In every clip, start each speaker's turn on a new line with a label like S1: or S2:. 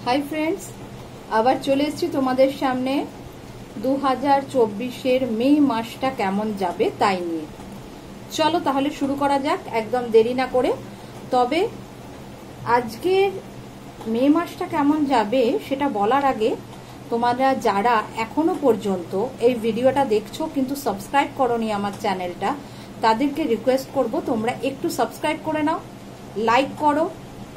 S1: Hi friends, আবার চলে এসেছি তোমাদের সামনে 2024-এর মে মাসটা কেমন যাবে তাই নিয়ে। চলো তাহলে শুরু করা যাক একদম দেরি না করে। তবে আজকের মে মাসটা কেমন যাবে সেটা বলার আগে তোমরা যারা এখনো পর্যন্ত এই ভিডিওটা দেখছো কিন্তু সাবস্ক্রাইব করোনি আমার চ্যানেলটা, তাদেরকে রিকোয়েস্ট করব তোমরা একটু সাবস্ক্রাইব করে নাও, লাইক করো,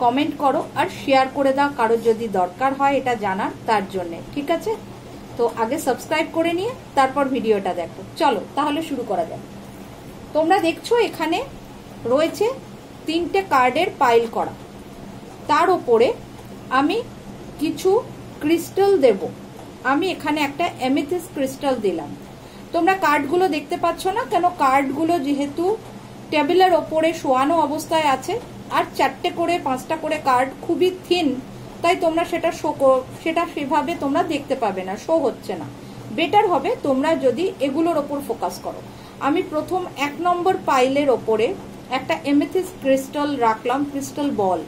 S1: কমেন্ট করো আর শেয়ার করে দাও কারোর যদি দরকার হয় এটা জানার তার জন্য, ঠিক আছে? তো আগে সাবস্ক্রাইব করে নিয়ে তারপর ভিডিওটা দেখো। চলো তাহলে শুরু করা যাক। তোমরা দেখছো এখানে রয়েছে 3টে কার্ডের পাইল করা, তার উপরে আমি কিছু ক্রিস্টাল দেব। আমি এখানে একটা অ্যামেথিস্ট ক্রিস্টাল দিলাম। তোমরা কার্ডগুলো দেখতে পাচ্ছ না কেন? কার্ডগুলো যেহেতু টেবিলের ওপরে শোয়ানো অবস্থায় আছে আর 4টে করে 5টা করে কার্ড খুবই থিন, তাই তোমরা সেটা সেভাবে তোমরা দেখতে পাবে না, শো হচ্ছে না। বেটার হবে তোমরা যদি এগুলোর ওপর ফোকাস করো। আমি প্রথম 1 নম্বর পাইলের ওপরে একটা অ্যামেথিস্ট ক্রিস্টাল রাখলাম, ক্রিস্টাল বল।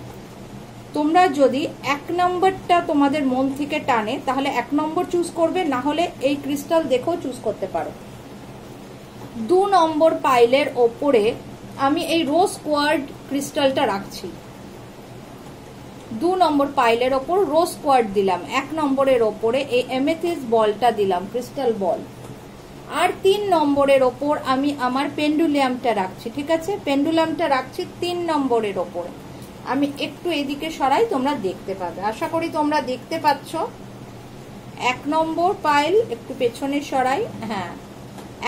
S1: তোমরা যদি 1 নম্বরটা তোমাদের মন থেকে টানে তাহলে 1 নম্বর চুজ করবে, না হলে এই ক্রিস্টাল দেখেও চুজ করতে পারো। 2 নম্বর পাইলের ওপরে আমি এই রোজ কোয়ার্ড ক্রিস্টালটা রাখছি। 2 নম্বর পাইলের ওপর রোজ কোয়ার্ড দিলাম। 1 নম্বরের ওপরে এই অ্যামেথিস্ট বলটা দিলাম, ক্রিস্টাল বল। আর 3 নম্বরের ওপর আমি আমার পেন্ডুলামটা রাখছি, ঠিক আছে? পেন্ডুলামটা রাখছি 3 নম্বরের ওপরে। আমি একটু এদিকে সরাই, তোমরা দেখতে পাবে, আশা করি তোমরা দেখতে পাচ্ছ। 1 নম্বর পাইল একটু পেছনে সরাই, হ্যাঁ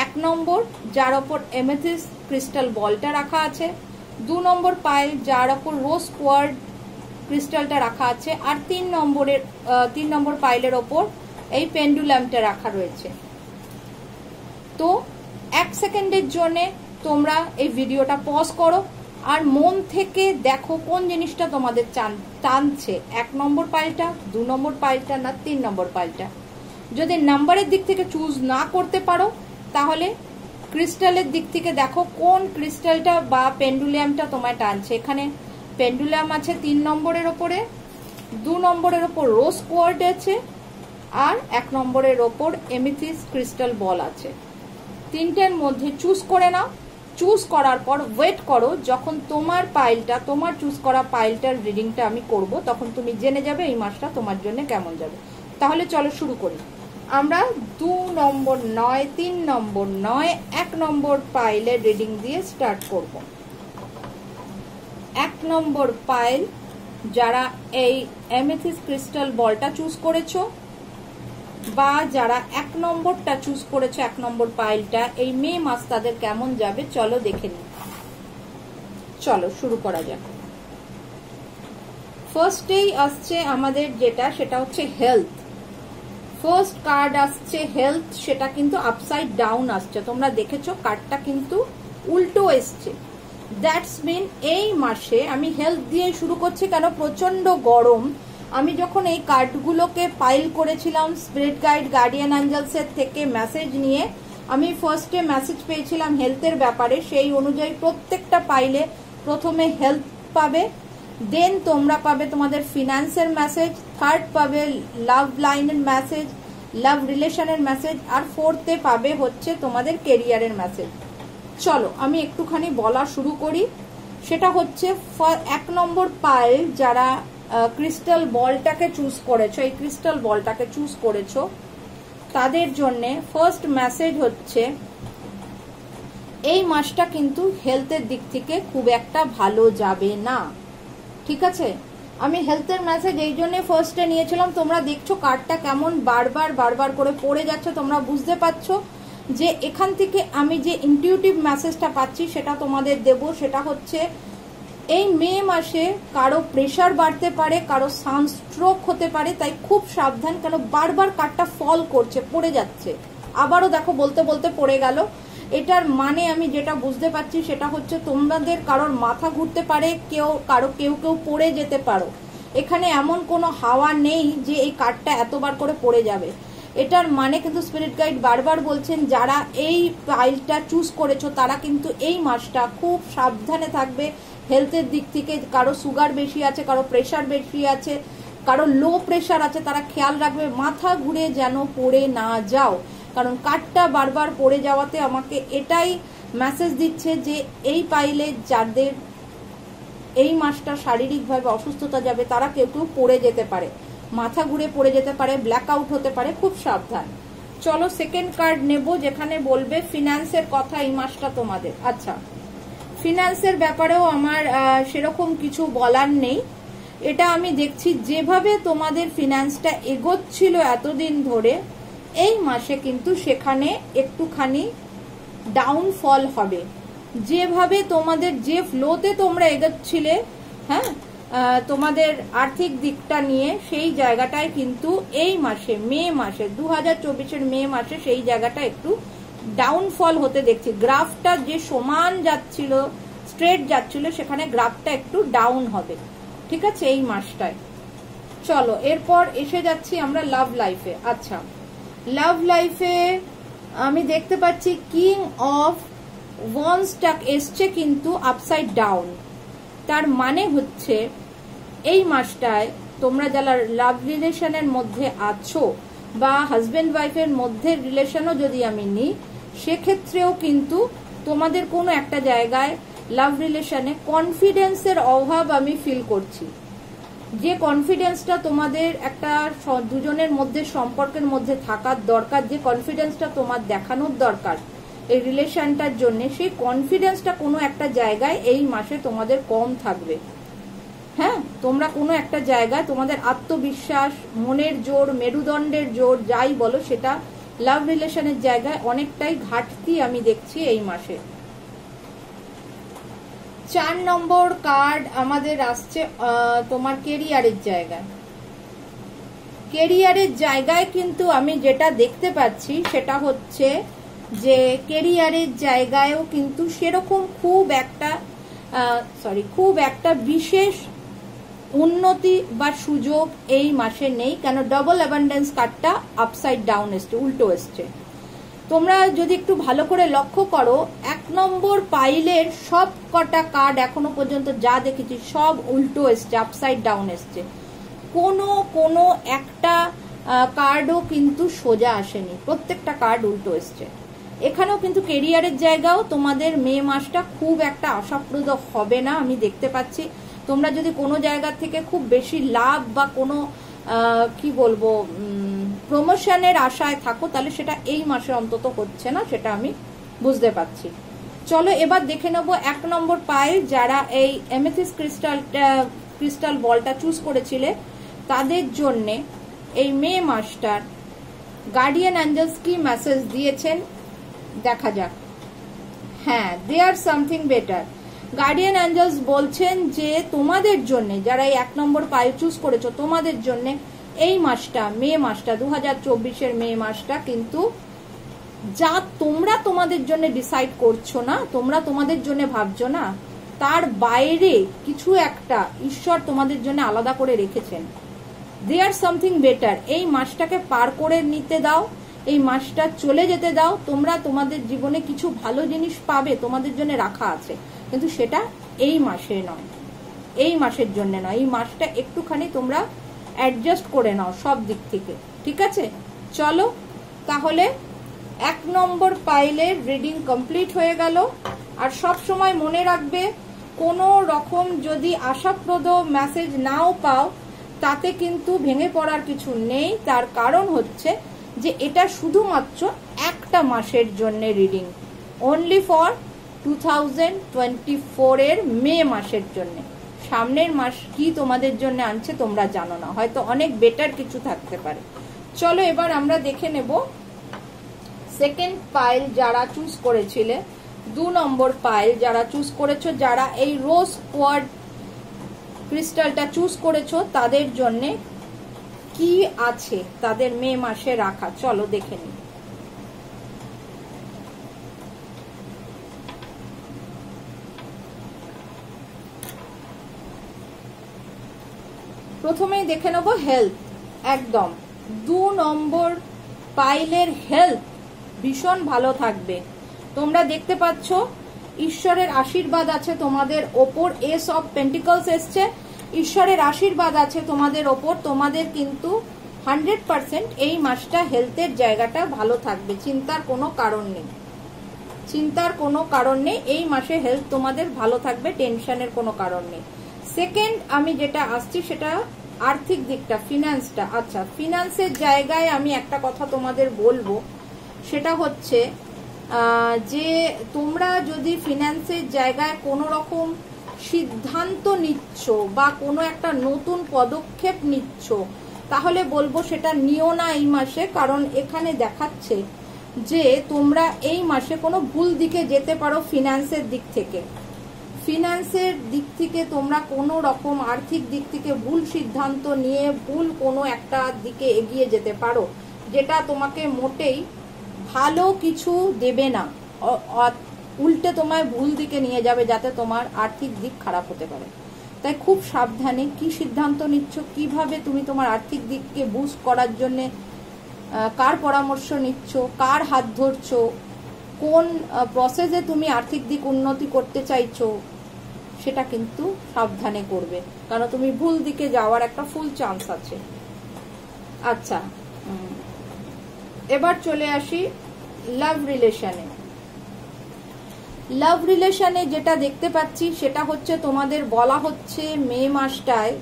S1: 1 নম্বর যার ওপর অ্যামেথিস্ট ক্রিস্টাল বলটা রাখা আছে, 2 নম্বর পাইল যার ওপর রোজ কোয়ার্ড ক্রিস্টালটা রাখা আছে, আর 3 নম্বর পাইলের ওপর এই পেন্ডুলামটা রাখা রয়েছে। তো 1 সেকেন্ডের জন্য তোমরা এই ভিডিওটা পজ করো আর মন থেকে দেখো কোন জিনিসটা তোমাদের টানছে, 1 নম্বর পাইলটা, 2 নম্বর পাইলটা না 3 নম্বর পাইলটা। যদি নাম্বারের দিক থেকে চুজ না করতে পারো তাহলে ক্রিস্টালের দিক থেকে দেখো কোন ক্রিস্টালটা বা পেন্ডুলামটা তোমায় টানছে। এখানে পেন্ডুলাম আছে 3 নম্বরের ওপরে, 2 নম্বরের ওপর রোজ কোয়ার্ড আছে, আর 1 নম্বরের ওপর অ্যামেথিস্ট ক্রিস্টাল বল আছে। 3টের মধ্যে চুজ করে নাও। চুজ করার পর ওয়েট করো, যখন তোমার পাইলটা, তোমার চুজ করা পাইলটার রিডিংটা আমি করব, তখন তুমি জেনে যাবে এই মাসটা তোমার জন্য কেমন যাবে। তাহলে চলো শুরু করি। আমরা 2 নম্বর নয়, 3 নম্বর নয়, 1 নম্বর পাইলের রিডিং দিয়ে স্টার্ট করব। 1 নম্বর পাইল যারা এই অ্যামেথিস্ট ক্রিস্টাল বলটা চুজ করেছো বা যারা 1 নম্বরটা চুজ করেছো, 1 নম্বর পাইলটা, এই মে মাস তাদের কেমন যাবে চলো দেখে নিই। চলো শুরু করা যাক। ফার্স্টেই আসছে আমাদের যেটা, সেটা হচ্ছে হেলথ। ফার্স্ট কার্ড আসছে হেলথ, সেটা কিন্তু আপসাইড ডাউন আসছে। তোমরা দেখেছো কার্ডটা কিন্তু উল্টো এসছে। দ্যাটস মিন এই মাসে আমি হেলথ দিয়ে শুরু করছি, কেন প্রচন্ড গরম। আমি যখন এই কার্ডগুলোকে পাইল করেছিলাম স্পিরিট গাইড, গার্ডিয়ান অ্যাঞ্জেলসের থেকে মেসেজ নিয়ে, আমি ফার্স্টে মেসেজ পেয়েছিলাম হেলথের ব্যাপারে। সেই অনুযায়ী প্রত্যেকটা পাইলে প্রথমে হেলথ পাবে, দেন তোমরা পাবে তোমাদের ফিনান্সের মেসেজ, থার্ড পাবে লাভ লাইনের মেসেজ, লাভ রিলেশনের মেসেজ, আর ফোর্থে পাবে হচ্ছে তোমাদের কেরিয়ারের মেসেজ। চলো আমি একটুখানি বলা শুরু করি। সেটা হচ্ছে 1 নম্বর পাইল যারা ক্রিস্টাল বলটাকে চুজ করেছো, এই ক্রিস্টাল বলটাকে চুজ করেছো, তাদের জন্য ফার্স্ট মেসেজ হচ্ছে এই মাসটা কিন্তু হেলথের দিক থেকে খুব একটা ভালো যাবে না, ঠিক আছে? আমি হেলথের মেসেজ এই জন্য ফার্স্টে নিয়েছিলাম। তোমরা দেখছো কার্ডটা কেমন বারবার করে পড়ে যাচ্ছে, তোমরা বুঝতে পারছো যে এখান থেকে আমি যে ইনটিউটিভ মেসেজটা পাচ্ছি সেটা তোমাদের দেব। সেটা হচ্ছে এই মে মাসে কারো প্রেশার বাড়তে পারে, কারো সানস্ট্রোক হতে পারে, তাই খুব সাবধান। কেন বারবার কার্ডটা ফল করছে, পড়ে যাচ্ছে, আবারও দেখো বলতে বলতে পড়ে গেল। এটার মানে আমি যেটা বুঝতে পারছি সেটা হচ্ছে তোমাদের কারোর মাথা ঘুরতে পারে, কেউ পড়ে যেতে পারো। এখানে এমন কোনো হাওয়া নেই যে এই কার্ডটা এতবার করে পড়ে যাবে। এটার মানে কিন্তু স্পিরিট গাইড বারবার বলছেন যারা এই পাইলটা চুজ করেছো তারা কিন্তু এই মাসটা খুব সাবধানে থাকবে হেলথের দিক থেকে। কারো সুগার বেশি আছে, কারো প্রেশার বেশি আছে, কারো লো প্রেশার আছে তারা খেয়াল রাখবে মাথা ঘুরে যেন পড়ে না যাও, কারণ কার্ডটা বারবার পড়ে যাওয়াতে আমাকে এটাই মেসেজ দিচ্ছে যে এই পাইলে যাদের এই মাসটা শারীরিকভাবে অসুস্থতা যাবে তারা কেউ কেউ পড়ে যেতে পারে, মাথা ঘুরে পড়ে যেতে পারে, ব্ল্যাক আউট হতে পারে, খুব সাবধান। চলো সেকেন্ড কার্ড নেব, যেখানে বলবে ফিনান্সের কথা এই মাসটা তোমাদের। আচ্ছা, ফিনান্সের ব্যাপারেও আমার সেরকম কিছু বলার নেই। এটা আমি দেখছি যেভাবে তোমাদের ফিনান্সটা এগোচ্ছিল এতদিন ধরে, এই মাসে কিন্তু সেখানে একটুখানি ডাউনফল হবে। যেভাবে তোমাদের যে ফ্লোতে তোমরা এগোচ্ছিলে, হ্যাঁ, তোমাদের আর্থিক দিকটা নিয়ে, সেই জায়গাটায় কিন্তু এই মাসে মে মাসে 2024-এর মে মাসে সেই জায়গাটা একটু ডাউনফল হতে দেখছি। গ্রাফটা যে সমান যাচ্ছিল, স্ট্রেট যাচ্ছিল, সেখানে গ্রাফটা একটু ডাউন হবে, ঠিক আছে, এই মাসটায়। চলো এরপর এসে যাচ্ছি আমরা লাভ লাইফে। আচ্ছা, লাভ লাইফে আমি দেখতে পাচ্ছি কিং অফ ওয়ান্সটা এসছে কিন্তু আপসাইড ডাউন। তার মানে হচ্ছে এই মাসটায় তোমরা যারা লাভ রিলেশনের মধ্যে আছো বা হাজবেন্ড ওয়াইফের মধ্যে রিলেশনও যদি আমি নিই, সেক্ষেত্রেও কিন্তু তোমাদের কোনো একটা জায়গায় লাভ রিলেশনে কনফিডেন্সের অভাব আমি ফিল করছি। যে কনফিডেন্সটা তোমাদের একটা দুজনের মধ্যে সম্পর্কের মধ্যে থাকার দরকার, যে কনফিডেন্সটা তোমার দেখানোর দরকার এই রিলেশনটার জন্য, সেই কনফিডেন্সটা কোনো একটা জায়গায় এই মাসে তোমাদের কম থাকবে। হ্যাঁ, তোমরা কোনো একটা জায়গায় তোমাদের আত্মবিশ্বাস, মনের জোর, মেরুদণ্ডের জোর যাই বলো, সেটা লাভ রিলেশনের জায়গায় অনেকটাই ঘাটতি আমি দেখছি এই মাসে। 4 নম্বর কার্ড আমাদের আসছে তোমার কেরিয়ারের জায়গায়। কেরিয়ারের জায়গায় কিন্তু আমি যেটা দেখতে পাচ্ছি সেটা হচ্ছে যে কেরিয়ারের জায়গায়ও কিন্তু সেরকম খুব একটা বিশেষ উন্নতি বা সুযোগ এই মাসে নেই। কেন? ডবল অ্যাবান্ডেন্স কার্ডটা আপসাইড ডাউন এসছে, উল্টো এসছে। তোমরা যদি একটু ভালো করে লক্ষ্য করো, 1 নম্বর পাইলের সব কটা কার্ড এখনো পর্যন্ত যা দেখেছি সব উল্টো এসছে, আপসাইড ডাউন এসছে। কোনো একটা কার্ডও কিন্তু সোজা আসেনি, প্রত্যেকটা কার্ড উল্টো এসছে। এখানেও কিন্তু কেরিয়ারের জায়গাও তোমাদের মে মাসটা খুব একটা আশাপ্রদ হবে না আমি দেখতে পাচ্ছি। তোমরা যদি কোনো জায়গা থেকে খুব বেশি লাভ বা কোনো কি বলবো প্রমোশনের আশায় থাকো, তাহলে সেটা এই মাসে অন্তত হচ্ছে না, সেটা আমি বুঝতে পারছি। চলো এবার দেখে নেবো 1 নম্বর পাইল যারা এই এমেথিস ক্রিস্টাল বলটা চুজ করেছিলে, তাদের জন্য এই মে মাসটার গার্ডিয়ান অ্যাঞ্জেলস কি মেসেজ দিয়েছেন দেখা যাক। হ্যাঁ, there something better. Guardian angels বলছেন যে তোমাদের জন্য যারা এই 1 নম্বর পাইল চুজ করেছো, তোমাদের জন্য এই মাসটা, মে মাসটা, 2024-এর মে মাসটা কিন্তু যা তোমরা তোমাদের জন্য ডিসাইড করছো না, তোমরা তোমাদের জন্য ভাবছো না, তার বাইরে কিছু একটা ঈশ্বর তোমাদের জন্য আলাদা করে রেখেছেন। There something better. এই মাসটাকে পার করে নিতে দাও, এই মাসটা চলে যেতে দাও। তোমরা তোমাদের জীবনে কিছু ভালো জিনিস পাবে, তোমাদের জন্য রাখা আছে, কিন্তু সেটা এই মাসে নয়, এই মাসের জন্য নয়। এই মাসটা একটুখানি তোমরা অ্যাডজাস্ট করে নাও সব দিক থেকে, ঠিক আছে? চলো তাহলে 1 নম্বর পাইলের রিডিং কমপ্লিট হয়ে গেল। আর সব সময় মনে রাখবে, কোনো রকম যদি আশাপ্রদ মেসেজ নাও পাও, তাতে কিন্তু ভেঙে পড়ার কিছু নেই। তার কারণ হচ্ছে যে এটা শুধুমাত্র একটা মাসের জন্য রিডিং, অনলি ফর 2024-এর মে মাসের জন্য। সামনের মাস কি তোমাদের জন্য আনছে তোমরা জানো না, হয়তো অনেক বেটার কিছু থাকতে পারে। চলো এবার আমরা দেখে নেব সেকেন্ড পাইল যারা চুজ করেছিলে, 2 নম্বর পাইল যারা চুজ করেছো, যারা এই রোজ কোয়ার্টজ ক্রিস্টালটা চুজ করেছো, তাদের জন্য কি আছে তাদের মে মাসে রাখা। চলো দেখে নিই। প্রথমেই দেখে নেবো হেলথ। একদম 2 নম্বর পাইলের হেলথ ভীষণ ভালো থাকবে। তোমরা দেখতে পাচ্ছ ঈশ্বরের আশীর্বাদ আছে তোমাদের ওপর। এস অফ পেন্টিকলস এসছে, ঈশ্বরের আশীর্বাদ আছে তোমাদের ওপর, তোমাদের কিন্তু 100% এই মাসটা হেলথের জায়গাটা ভালো থাকবে, চিন্তার কোনো কারণ নেই, চিন্তার কোনো কারণ নেই। এই মাসে হেলথ তোমাদের ভালো থাকবে, টেনশনের কোনো কারণ নেই। সেকেন্ড আমি যেটা আসছি সেটা আর্থিক দিকটা, ফিনান্সটা। আচ্ছা, ফিনান্সের জায়গায় আমি একটা কথা তোমাদের বলবো, সেটা হচ্ছে যে তোমরা যদি ফিনান্সের জায়গায় কোনো রকম সিদ্ধান্ত নিচ্ছ বা কোনো একটা নতুন পদক্ষেপ নিচ্ছ, তাহলে বলবো সেটা নিও না এই মাসে। কারণ এখানে দেখাচ্ছে যে তোমরা এই মাসে কোনো ভুল দিকে যেতে পারো ফিনান্সের দিক থেকে। ফিনান্সের দিক থেকে তোমরা কোনো রকম আর্থিক দিক থেকে ভুল সিদ্ধান্ত নিয়ে ভুল কোনো একটা দিকে এগিয়ে যেতে পারো, যেটা তোমাকে মোটেই ভালো কিছু দেবে না, উল্টে তোমায় ভুল দিকে নিয়ে যাবে, যাতে তোমার আর্থিক দিক খারাপ হতে পারে। তাই খুব সাবধানে কি সিদ্ধান্ত নিচ্ছ, কিভাবে তুমি তোমার আর্থিক দিককে বুস্ট করার জন্য কার পরামর্শ নিচ্ছ, কার হাত ধরছো, কোন প্রসেসে তুমি আর্থিক দিক উন্নতি করতে চাইছো, সেটা কিন্তু সাবধানে করবে, কারণ তুমি ভুল দিকে যাওয়ার একটা ফুল চান্স আছে। আচ্ছা, এবার চলে আসি লাভ রিলেশনে। লাভ রিলেশনে যেটা দেখতে পাচ্ছি সেটা হচ্ছে তোমাদের বলা হচ্ছে মে মাসটায়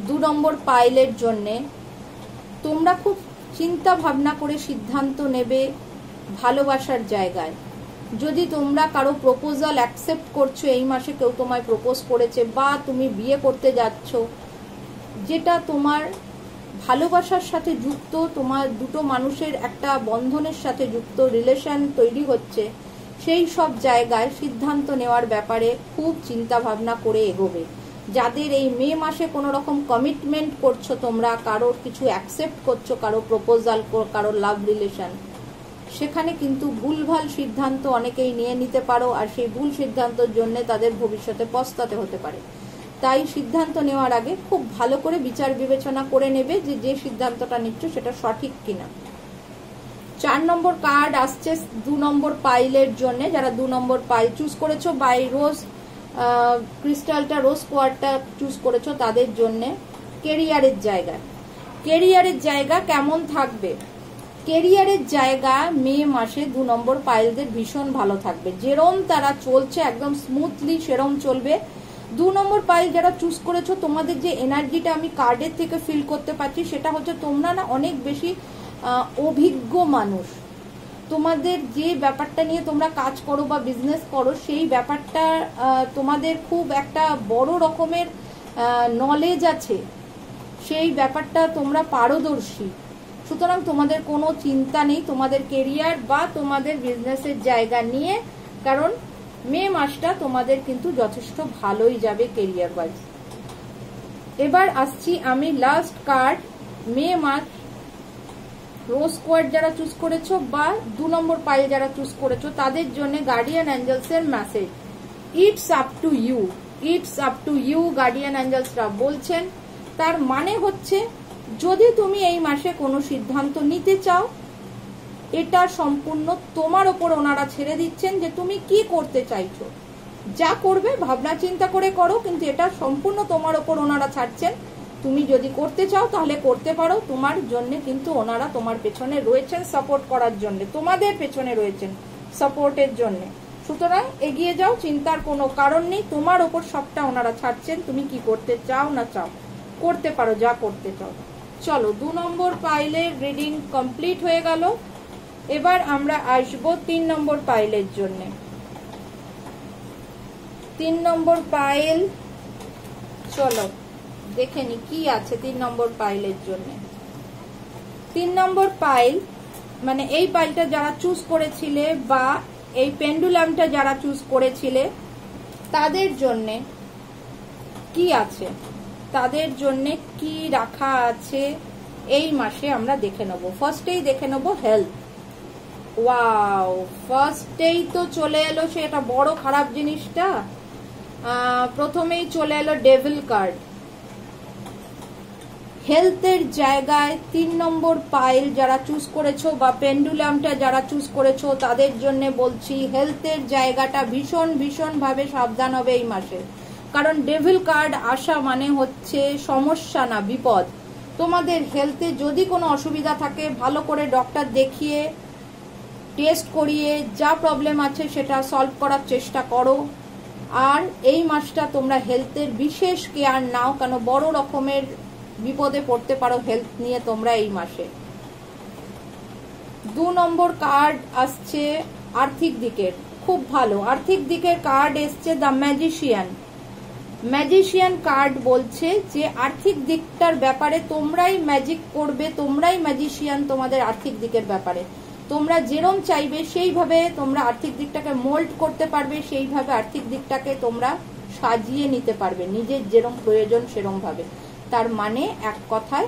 S1: 2 নম্বর পাইলের জন্যে তোমরা খুব চিন্তা ভাবনা করে সিদ্ধান্ত নেবে ভালোবাসার জায়গায়। যদি তোমরা কারো প্রপোজাল অ্যাকসেপ্ট করছো, এই মাসে কেউ তোমায় প্রপোজ করেছে বা তুমি বিয়ে করতে যাচ্ছ, যেটা তোমার ভালোবাসার সাথে যুক্ত, তোমার দুটো মানুষের একটা বন্ধনের সাথে যুক্ত রিলেশন তৈরি হচ্ছে, সেই সব জায়গায় সিদ্ধান্ত নেওয়ার ব্যাপারে খুব চিন্তা ভাবনা করে এগোবে। যাদের এই মে মাসে কোনো রকম কমিটমেন্ট করছো, তোমরা কারোর কিছু অ্যাকসেপ্ট করছো, কারো প্রপোজাল, কারো লাভ রিলেশন, সেখানে কিন্তু ভুলভাল সিদ্ধান্ত অনেকেই নিয়ে নিতে পারো, আর সেই ভুল সিদ্ধান্তের জন্য তাদের ভবিষ্যতে পস্তাতে হতে পারে। তাই সিদ্ধান্ত নেওয়ার আগে খুব ভালো করে বিচার বিবেচনা করে নেবে যে যে সিদ্ধান্তটা নিচ্ছ সেটা সঠিক কিনা। 4 নম্বর কার্ড আসছে 2 নম্বর পাইলের জন্য। যারা 2 নম্বর পাইল চুজ করেছো, বাই রোজ ক্রিস্টালটা, রোজ কোয়ার্টটা চুজ করেছো, তাদের জন্য কেরিয়ারের জায়গায়, কেরিয়ারের জায়গা কেমন থাকবে? কেরিয়ারের জায়গা মে মাসে 2 নম্বর পাইলদের ভীষণ ভালো থাকবে। যেরম তারা চলছে একদম স্মুথলি সেরম চলবে। 2 নম্বর পাইল যারা চুজ করেছো, তোমাদের যে এনার্জিটা আমি কার্ডের থেকে ফিল করতে পারছি সেটা হচ্ছে তোমরা না অনেক বেশি অভিজ্ঞ মানুষ। তোমাদের যে ব্যাপারটা নিয়ে তোমরা কাজ করো বা বিজনেস করো, সেই ব্যাপারটা তোমাদের খুব একটা বড় রকমের নলেজ আছে, সেই ব্যাপারটা তোমরা পারদর্শী। সুতরাং তোমাদের কোনো চিন্তা নেই তোমাদের কেরিয়ার বা তোমাদের বিজনেসের জায়গা নিয়ে, কারণ মে মাসটা তোমাদের কিন্তু যথেষ্ট ভালোই যাবে কেরিয়ার ওয়াইজ। এবার আসছি আমি লাস্ট কার্ড, মে মাস রোজ কোয়ার্ট যারা চুজ করেছো বা 2 নম্বর পাইল যারা চুজ করেছো, তাদের জন্য গার্ডিয়ান অ্যাঞ্জেলস এর message, it's up to you, it's up to you. Guardian অ্যাঞ্জেলসরা বলছেন, তার মানে হচ্ছে যদি তুমি এই মাসে কোনো সিদ্ধান্ত নিতে চাও, এটা সম্পূর্ণ তোমার ওপর ওনারা ছেড়ে দিচ্ছেন যে তুমি কি করতে চাইছো। যা করবে ভাবনা চিন্তা করে করো, কিন্তু এটা সম্পূর্ণ তোমার ওপর ওনারা ছাড়ছেন। তুমি যদি করতে চাও তাহলে করতে পারো, তোমার জন্য কিন্তু ওনারা তোমার পেছনে রয়েছেন সাপোর্ট করার জন্য, তোমাদের পেছনে রয়েছেন সাপোর্টের জন্য। সুতরাং এগিয়ে যাও, চিন্তার কোনো কারণ নেই, তোমার ওপর সবটা ওনারা ছাড়ছেন। তুমি কি করতে চাও না চাও, করতে পারো যা করতে চাও। চলো, 2 নম্বর পাইলের রিডিং কমপ্লিট হয়ে গেল। এবার আমরা আসবো 3 নম্বর পাইলের জন্য। 3 নম্বর পাইল, চলো দেখে নি কি আছে 3 নম্বর পাইলের জন্য। 3 নম্বর পাইল মানে এই পাইলটা যারা চুজ করেছিলে বা এই পেন্ডুলামটা যারা চুজ করেছিলে, তাদের জন্য কি আছে, তাদের জন্য কি রাখা আছে এই মাসে আমরা দেখে নেব। ফার্স্টেই দেখে নেব হেলথ। ওয়াও, ফার্স্টেই তো চলে এলো সেটা বড় খারাপ জিনিসটা। প্রথমেই চলে এলো ডেভিল কার্ড। হেলথের জায়গায় 3 নম্বর পাইল যারা চুজ করেছো বা পেন্ডুলামটা যারা চুজ করেছো, তাদের জন্য বলছি হেলথের জায়গাটা ভীষণ ভীষণ ভাবে সাবধান হবে এই মাসে। কারণ ডেভিল কার্ড আসা মানে হচ্ছে সমস্যা না বিপদ। তোমাদের হেলথে যদি কোনো অসুবিধা থাকে ভালো করে ডক্টর দেখিয়ে টেস্ট করিয়ে যা প্রবলেম আছে সেটা সলভ করার চেষ্টা করো। আর এই মাসটা তোমরা হেলথের বিশেষ কেয়ার নাও, কেন বড় রকমের বিপদে পড়তে পারো হেলথ নিয়ে তোমরা এই মাসে। 2 নম্বর কার্ড আসছে আর্থিক দিকের, খুব ভালো আর্থিক দিকের কার্ড এসছে দ্য ম্যাজিশিয়ান। ম্যাজিশিয়ান কার্ড বলছে যে আর্থিক দিকটার ব্যাপারে তোমরাই ম্যাজিক করবে, তোমরাই ম্যাজিশিয়ান তোমাদের আর্থিক দিকের ব্যাপারে। তোমরা যেরম চাইবে সেইভাবে তোমরা আর্থিক দিকটাকে মোল্ড করতে পারবে, সেইভাবে আর্থিক দিকটাকে তোমরা সাজিয়ে নিতে পারবে নিজের যেরম প্রয়োজন সেরম ভাবে। তার মানে এক কথায়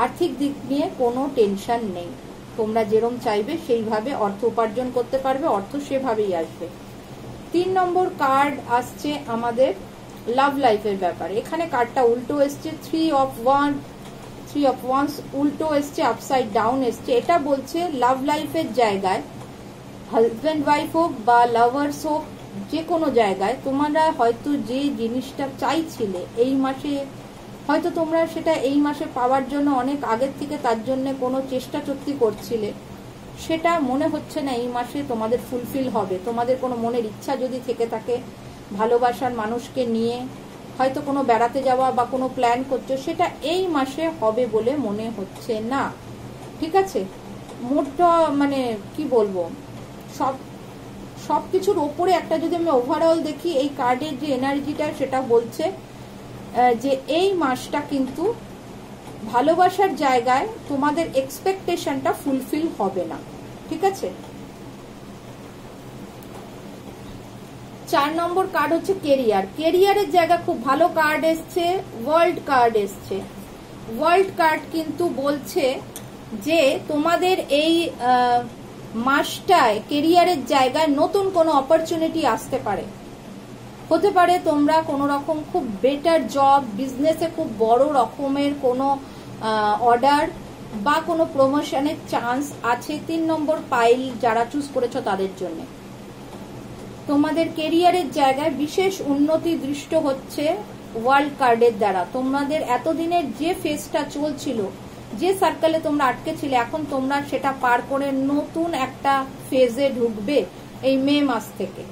S1: আর্থিক দিক নিয়ে কোনো টেনশন নেই, তোমরা যেরম চাইবে সেইভাবে অর্থ উপার্জন করতে পারবে, অর্থ সেভাবেই আসবে। 3 নম্বর কার্ড আসছে আমাদের লাভ লাইফের ব্যাপারে। এখানে কার্ডটা উল্টো এসছে, 3 অফ ওয়ান্স উল্টো এসছে, আপসাইড ডাউন এসছে। এটা বলছে লাভ লাইফের জায়গায় হাজব্যান্ড ওয়াইফ হোক বা লাভার্স হোক, যে কোনো জায়গায় তোমরা হয়তো যে জিনিসটা চাইছিলে এই মাসে, হয়তো তোমরা সেটা এই মাসে পাওয়ার জন্য অনেক আগের থেকে তার জন্য কোনো চেষ্টা চুক্তি করছিলে, সেটা মনে হচ্ছে না এই মাসে তোমাদের ফুলফিল হবে। তোমাদের কোনো মনের ইচ্ছা যদি থেকে থাকে ভালোবাসার মানুষকে নিয়ে হয়তো কোনো বেড়াতে যাওয়া বা কোনো প্ল্যান করছো, সেটা এই মাসে হবে বলে মনে হচ্ছে না। ঠিক আছে, মোটটা মানে কি বলবো, সব কিছুর ওপরে একটা যদি আমি ওভারঅল দেখি, এই কার্ডের যে এনার্জিটা সেটা বলছে যে এই মাসটা কিন্তু ভালোবাসার জায়গায় তোমাদের এক্সপেকটেশনটা ফুলফিল হবে না। ঠিক আছে, 4 নম্বর কার্ড হচ্ছে কেরিয়ার। কেরিয়ারের জায়গা খুব ভালো কার্ড এসছে, ওয়ার্ল্ড কার্ড এসছে। ওয়ার্ল্ড কার্ড কিন্তু বলছে যে তোমাদের এই মাসটায় কেরিয়ারের জায়গায় নতুন কোনো অপরচুনিটি আসতে পারে। হতে পারে তোমরা কোনো রকম খুব বেটার জব, বিজনেসে খুব বড় রকমের কোনো অর্ডার বা কোনো প্রমোশনের চান্স আছে। 3 নম্বর পাইল যারা চুজ করেছো তাদের জন্য তোমাদের কেরিয়ারের জায়গায় বিশেষ উন্নতি দৃষ্ট হচ্ছে ওয়ার্ল্ড কার্ডের দ্বারা। তোমাদের এতদিনের যে ফেজটা চলছিল, যে সার্কেলে তোমরা আটকে ছিলে, এখন তোমরা সেটা পার করে নতুন একটা ফেজে ঢুকবে এই মে মাস থেকে।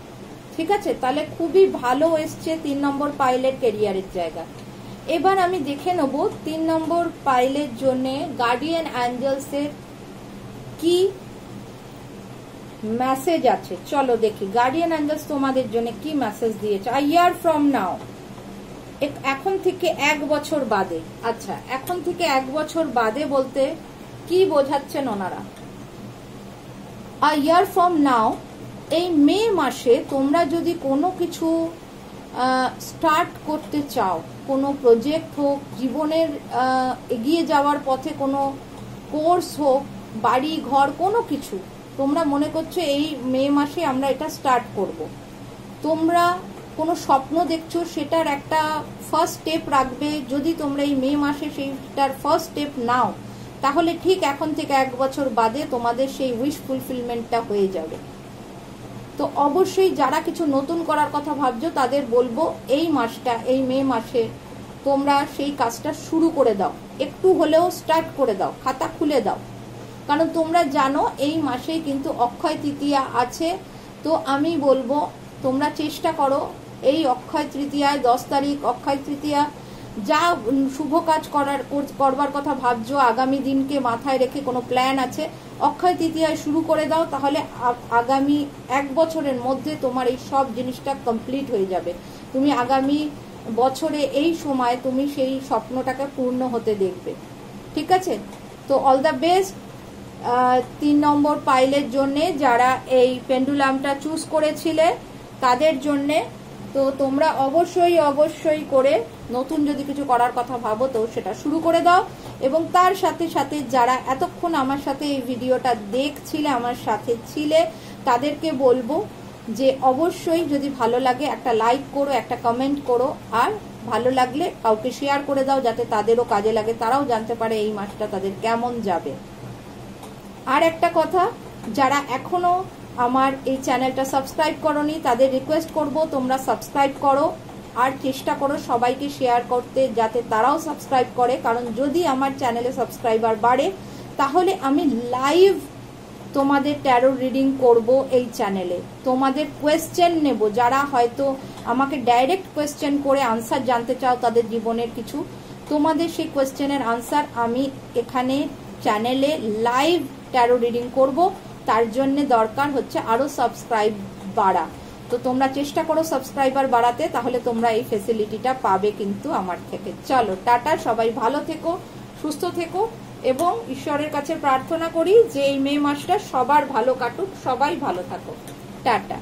S1: ঠিক আছে, তাহলে খুবই ভালো এসছে 3 নম্বর পাইলের কেরিয়ারের জায়গা। এবার আমি দেখে নেব 3 নম্বর পাইলের জন্য গার্ডিয়ান অ্যাঞ্জেলসের কি মেসেজ আছে। চলো দেখি গার্ডিয়ান অ্যাঞ্জেলস তোমাদের জন্য কি মেসেজ দিয়েছে। আ ইয়ার ফ্রম নাও, এখন থেকে 1 বছর বাদে। আচ্ছা, এখন থেকে 1 বছর বাদে বলতে কি বোঝাচ্ছেন ওনারা? আ ইয়ার ফ্রম নাও, এই মে মাসে তোমরা যদি কোনো কিছু স্টার্ট করতে চাও, কোনো প্রজেক্ট হোক, জীবনের এগিয়ে যাওয়ার পথে কোনো কোর্স হোক, বাড়ি ঘর কোনো কিছু তোমরা মনে করছো এই মে মাসে আমরা এটা স্টার্ট করব, তোমরা কোনো স্বপ্ন দেখছো, সেটার একটা ফার্স্ট স্টেপ রাখবে। যদি তোমরা এই মে মাসে সেইটার ফার্স্ট স্টেপ নাও, তাহলে ঠিক এখন থেকে 1 বছর বাদে তোমাদের সেই উইশ ফুলফিলমেন্টটা হয়ে যাবে। তো অবশ্যই যারা কিছু নতুন করার কথা ভাবছো তাদের বলবো এই মাসটা, এই মে মাসে তোমরা সেই কাজটা শুরু করে দাও, একটু হলেও স্টার্ট করে দাও, খাতা খুলে দাও। কারণ তোমরা জানো এই মাসেই কিন্তু অক্ষয় তৃতীয়া আছে। তো আমি বলবো তোমরা চেষ্টা করো এই অক্ষয় তৃতীয়ায়, 10 তারিখ অক্ষয় তৃতীয়া, যা শুভ কাজ করবার কথা ভাবছো, আগামী দিনকে মাথায় রেখে কোনো প্ল্যান আছে, অক্ষয় তৃতীয়ায় শুরু করে দাও। তাহলে আগামী 1 বছরের মধ্যে তোমার এই সব জিনিসটা কমপ্লিট হয়ে যাবে। তুমি আগামী বছরে এই সময় তুমি সেই স্বপ্নটাকে পূর্ণ হতে দেখবে। ঠিক আছে, তো অল দ্য বেস্ট 3 নম্বর পাইলের জন্যে, যারা এই পেন্ডুলামটা চুজ করেছিলে তাদের জন্যে। তো তোমরা অবশ্যই করে নতুন যদি কিছু করার কথা ভাবো তো সেটা শুরু করে দাও। এবং তার সাথে সাথে যারা এতক্ষণ আমার সাথে এই ভিডিওটা দেখছিলে, আমার সাথে ছিলে, তাদেরকে বলবো যে অবশ্যই যদি ভালো লাগে একটা লাইক করো, একটা কমেন্ট করো, আর ভালো লাগলে কাউকে শেয়ার করে দাও যাতে তাদেরও কাজে লাগে, তারাও জানতে পারে এই মাসটা তাদের কেমন যাবে। আর একটা কথা, যারা এখনো আমার এই চ্যানেলটা সাবস্ক্রাইব করোনি তাদের রিকোয়েস্ট করব তোমরা সাবস্ক্রাইব করো আর চেষ্টা করো সবাইকে শেয়ার করতে, যাতে তারাও সাবস্ক্রাইব করে, কারণ যদি আমার চ্যানেলে সাবস্ক্রাইবার বাড়ে তাহলে আমি লাইভ তোমাদের ট্যারো রিডিং করব এই চ্যানেলে। তোমাদের কোয়েশ্চেন নেব, যারা হয়তো আমাকে ডাইরেক্ট কোয়েশ্চেন করে আনসার জানতে চাও তাদের জীবনের কিছু, তোমাদের সেই কোয়েশ্চেনের আনসার আমি এখানে চ্যানেলে লাইভ ট্যারো রিডিং করব। তার জন্য দরকার হচ্ছে আরো সাবস্ক্রাইব বাড়া। তো তোমরা চেষ্টা করো সাবস্ক্রাইবার বাড়াতে, তাহলে তোমরা এই ফেসিলিটিটা পাবে কিন্তু আমার থেকে। চলো টাটা, সবাই ভালো থেকো, সুস্থ থেকো, এবং ঈশ্বরের কাছে প্রার্থনা করি যে এই মে মাসটা সবার ভালো কাটুক, সবাই ভালো থাকো। টাটা।